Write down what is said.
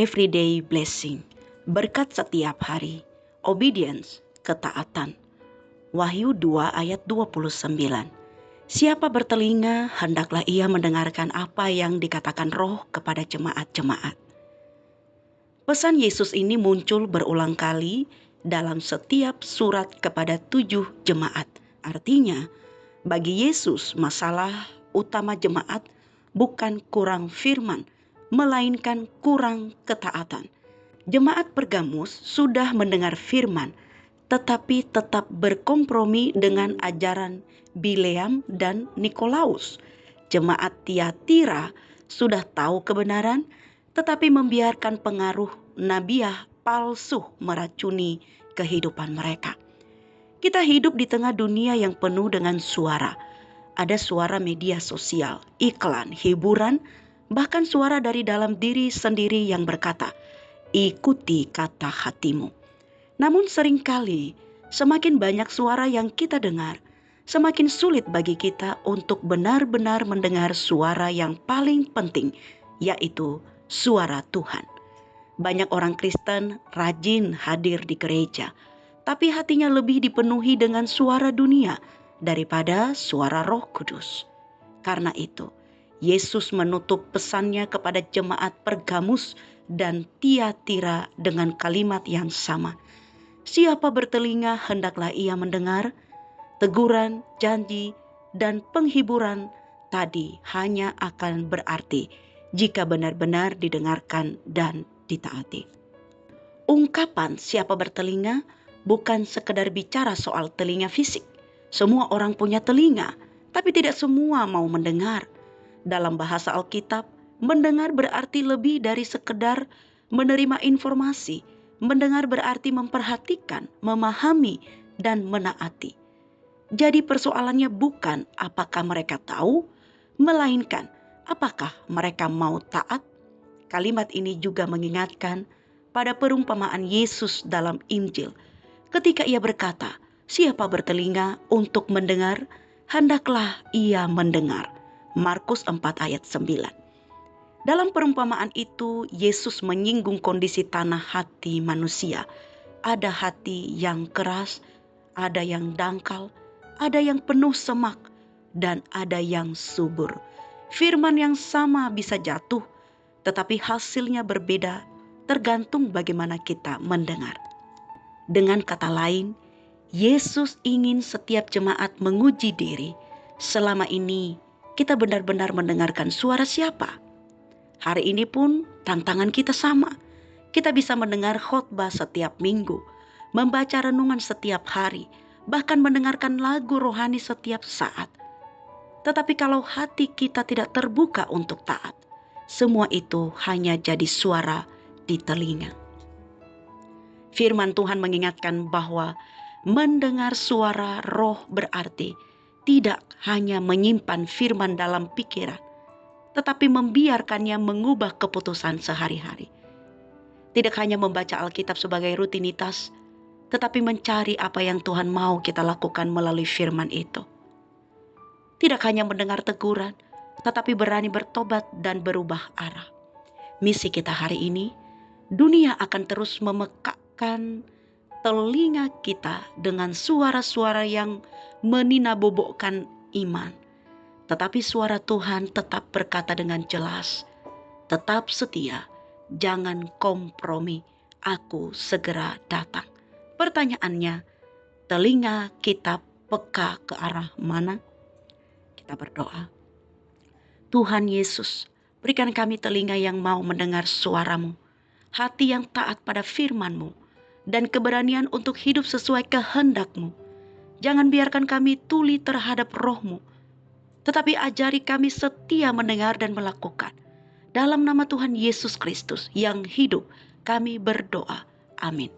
everyday blessing, berkat setiap hari, obedience, ketaatan. Wahyu 2 ayat 29. Siapa bertelinga, hendaklah ia mendengarkan apa yang dikatakan Roh kepada jemaat-jemaat. Pesan Yesus ini muncul berulang kali dalam setiap surat kepada 7 jemaat. Artinya, bagi Yesus masalah utama jemaat bukan kurang firman, melainkan kurang ketaatan. Jemaat Pergamus sudah mendengar firman, tetapi tetap berkompromi dengan ajaran Bileam dan Nikolaus. Jemaat Tiatira sudah tahu kebenaran, tetapi membiarkan pengaruh nabiah palsu meracuni kehidupan mereka. Kita hidup di tengah dunia yang penuh dengan suara. Ada suara media sosial, iklan, hiburan, bahkan suara dari dalam diri sendiri yang berkata, ikuti kata hatimu. Namun seringkali semakin banyak suara yang kita dengar, semakin sulit bagi kita untuk benar-benar mendengar suara yang paling penting, yaitu suara Tuhan. Banyak orang Kristen rajin hadir di gereja, tapi hatinya lebih dipenuhi dengan suara dunia daripada suara Roh Kudus. Karena itu, Yesus menutup pesannya kepada jemaat Pergamus dan Tiatira dengan kalimat yang sama. Siapa bertelinga hendaklah ia mendengar. Teguran, janji, dan penghiburan tadi hanya akan berarti jika benar-benar didengarkan dan ditaati. Ungkapan siapa bertelinga bukan sekedar bicara soal telinga fisik. Semua orang punya telinga, tapi tidak semua mau mendengar. Dalam bahasa Alkitab, mendengar berarti lebih dari sekedar menerima informasi. Mendengar berarti memperhatikan, memahami, dan menaati. Jadi persoalannya bukan apakah mereka tahu, melainkan apakah mereka mau taat. Kalimat ini juga mengingatkan pada perumpamaan Yesus dalam Injil. Ketika ia berkata, siapa bertelinga untuk mendengar, hendaklah ia mendengar. Markus 4 ayat 9. Dalam perumpamaan itu, Yesus menyinggung kondisi tanah hati manusia. Ada hati yang keras, ada yang dangkal, ada yang penuh semak, dan ada yang subur. Firman yang sama bisa jatuh, tetapi hasilnya berbeda tergantung bagaimana kita mendengar. Dengan kata lain, Yesus ingin setiap jemaat menguji diri. Selama ini kita benar-benar mendengarkan suara siapa? Hari ini pun tantangan kita sama. Kita bisa mendengar khotbah setiap minggu, membaca renungan setiap hari, bahkan mendengarkan lagu rohani setiap saat. Tetapi kalau hati kita tidak terbuka untuk taat, semua itu hanya jadi suara di telinga. Firman Tuhan mengingatkan bahwa mendengar suara Roh berarti tidak hanya menyimpan firman dalam pikiran, tetapi membiarkannya mengubah keputusan sehari-hari. Tidak hanya membaca Alkitab sebagai rutinitas, tetapi mencari apa yang Tuhan mau kita lakukan melalui firman itu. Tidak hanya mendengar teguran, tetapi berani bertobat dan berubah arah. Misi kita hari ini, dunia akan terus memekakkan telinga kita dengan suara-suara yang meninabobokkan iman. Tetapi suara Tuhan tetap berkata dengan jelas, tetap setia, jangan kompromi, aku segera datang. Pertanyaannya, telinga kita peka ke arah mana? Kita berdoa. Tuhan Yesus, berikan kami telinga yang mau mendengar suara-Mu, hati yang taat pada firman-Mu, dan keberanian untuk hidup sesuai kehendak-Mu. Jangan biarkan kami tuli terhadap Roh-Mu, tetapi ajari kami setia mendengar dan melakukan. Dalam nama Tuhan Yesus Kristus yang hidup, kami berdoa. Amin.